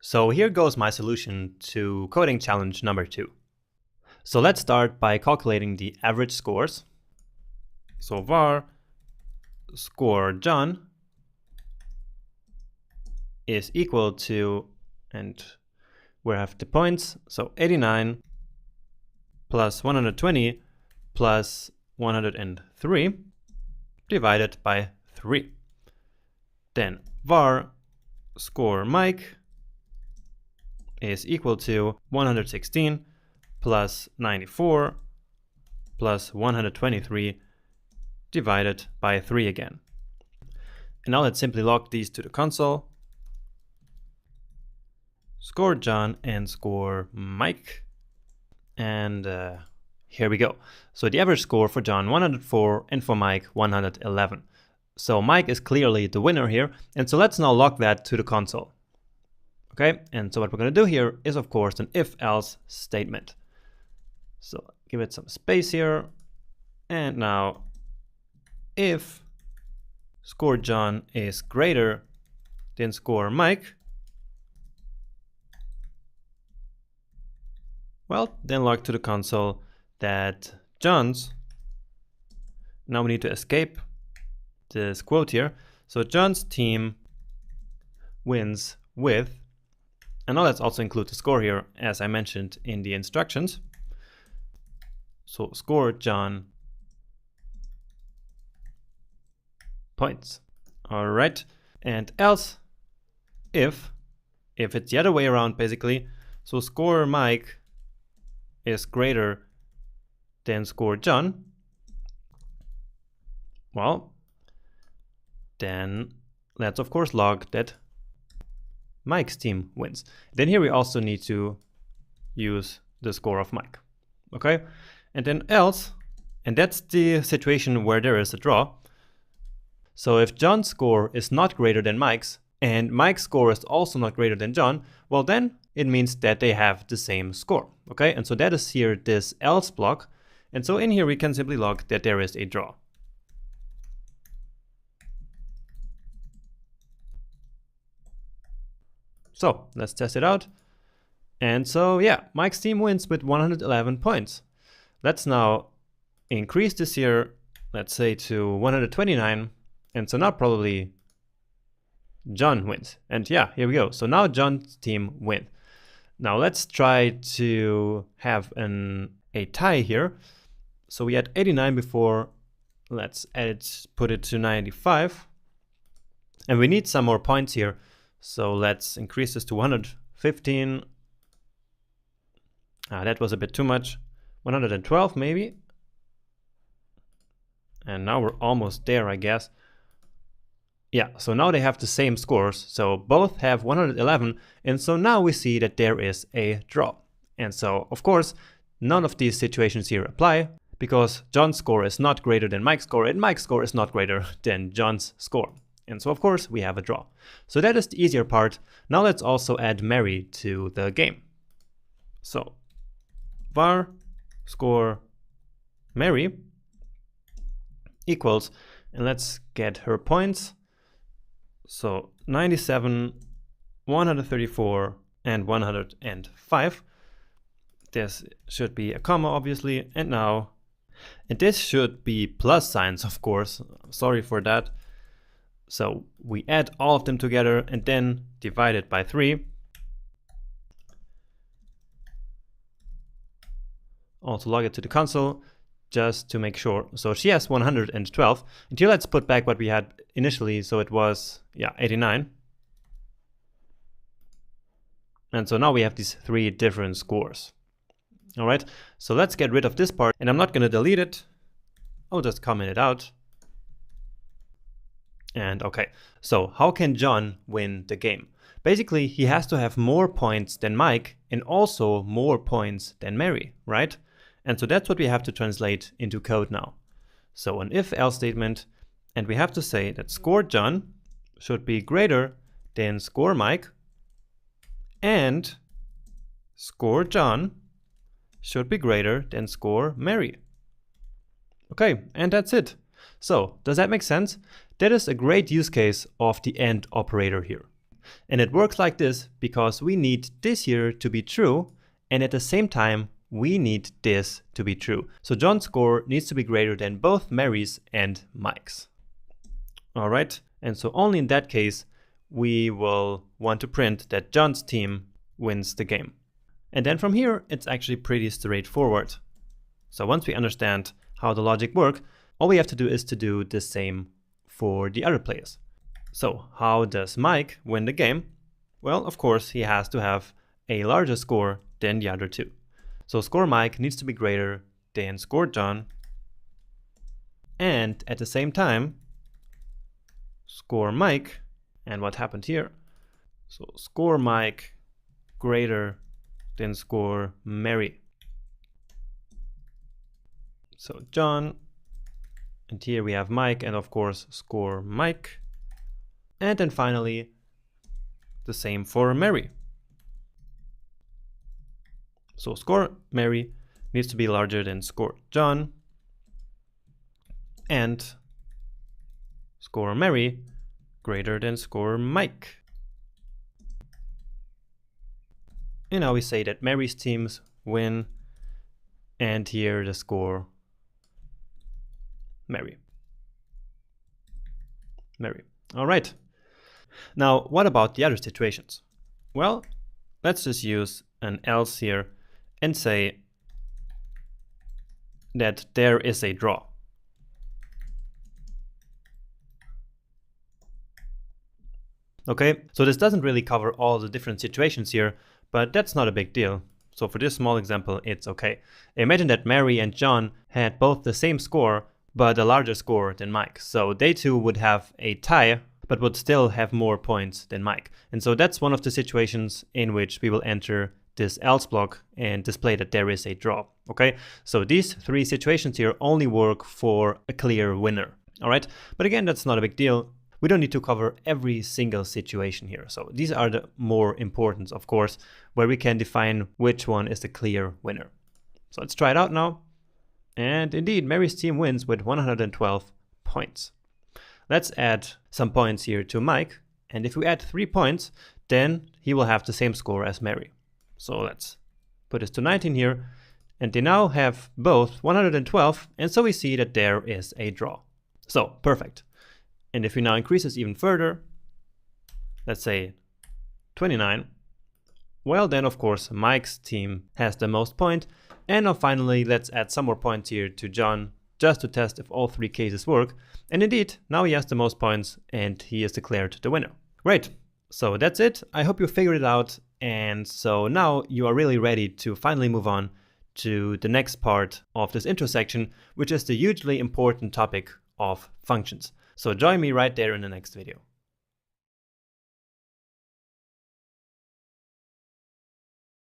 So here goes my solution to coding challenge number 2. So let's start by calculating the average scores. So var score John is equal to, and we have the points, so 89 plus 120 plus 103 divided by 3. Then var score Mike is equal to 116 plus 94 plus 123 divided by 3 again. And now let's simply log these to the console. Score John and score Mike. And here we go. So the average score for John 104 and for Mike 111. So Mike is clearly the winner here. And so let's now log that to the console. Okay, and so what we're going to do here is, of course, an if-else statement. So give it some space here. And now if score John is greater than score Mike, well, then log to the console that John's, now we need to escape this quote here. So John's team wins with, and now let's also include the score here, as I mentioned in the instructions. So score John points. All right, and else if it's the other way around, basically, so score Mike is greater than score John, well, then let's of course log that Mike's team wins. Then here we also need to use the score of Mike. Okay, and then else, and that's the situation where there is a draw. So if John's score is not greater than Mike's, and Mike's score is also not greater than John, well then it means that they have the same score. Okay, and so that is here this else block. And so in here we can simply log that there is a draw. So let's test it out. And so yeah, Mike's team wins with 111 points. Let's now increase this here, let's say to 129. And so now probably John wins. And yeah, here we go. So now John's team wins. Now let's try to have a tie here. So we had 89 before. Let's put it to 95. And we need some more points here. So let's increase this to 115. That was a bit too much. 112 maybe. And now we're almost there, I guess. Yeah, so now they have the same scores. So both have 111. And so now we see that there is a draw. And so, of course, none of these situations here apply because John's score is not greater than Mike's score and Mike's score is not greater than John's score. And so, of course, we have a draw. So that is the easier part. Now let's also add Mary to the game. So var score Mary equals, and let's get her points. So 97, 134, and 105. This should be a comma, obviously. And now, and this should be plus signs, of course. Sorry for that. So we add all of them together and then divide it by 3. Also log it to the console just to make sure. So she has 112. And here let's put back what we had initially. So it was, yeah, 89. And so now we have these 3 different scores. All right, so let's get rid of this part. And I'm not going to delete it. I'll just comment it out. And okay, so how can John win the game? Basically, he has to have more points than Mike and also more points than Mary, right? And so that's what we have to translate into code now. So an if-else statement, and we have to say that score John should be greater than score Mike, and score John should be greater than score Mary. Okay, and that's it. So, does that make sense? That is a great use case of the AND operator here. And it works like this because we need this here to be true, and at the same time, we need this to be true. So John's score needs to be greater than both Mary's and Mike's. All right, and so only in that case, we will want to print that John's team wins the game. And then from here, it's actually pretty straightforward. So once we understand how the logic works, all we have to do is to do the same for the other players. So how does Mike win the game? Well, of course, he has to have a larger score than the other two. So score Mike needs to be greater than score John. And at the same time, score Mike, and what happened here? So score Mike greater than score Mary. So John, and here we have Mike, and of course score Mike. And then finally, the same for Mary. So score Mary needs to be larger than score John, and score Mary greater than score Mike. And now we say that Mary's teams win, and here the score Mary. All right. Now, what about the other situations? Well, let's just use an else here and say that there is a draw. Okay, so this doesn't really cover all the different situations here, but that's not a big deal. So for this small example, it's okay. Imagine that Mary and John had both the same score, but a larger score than Mike. So they two would have a tie, but would still have more points than Mike. And so that's one of the situations in which we will enter this else block and display that there is a draw. Okay, so these three situations here only work for a clear winner. All right, but again, that's not a big deal. We don't need to cover every single situation here. So these are the more important, of course, where we can define which one is the clear winner. So let's try it out now. And indeed, Mary's team wins with 112 points. Let's add some points here to Mike. And if we add 3 points, then he will have the same score as Mary. So let's put this to 19 here. And they now have both 112. And so we see that there is a draw. So perfect. And if we now increase this even further, let's say 29, well then of course Mike's team has the most point. And now finally let's add some more points here to John just to test if all 3 cases work. And indeed, now he has the most points and he is declared the winner. Great, so that's it. I hope you figured it out. And so now you are really ready to finally move on to the next part of this intro section, which is the hugely important topic of functions. So join me right there in the next video.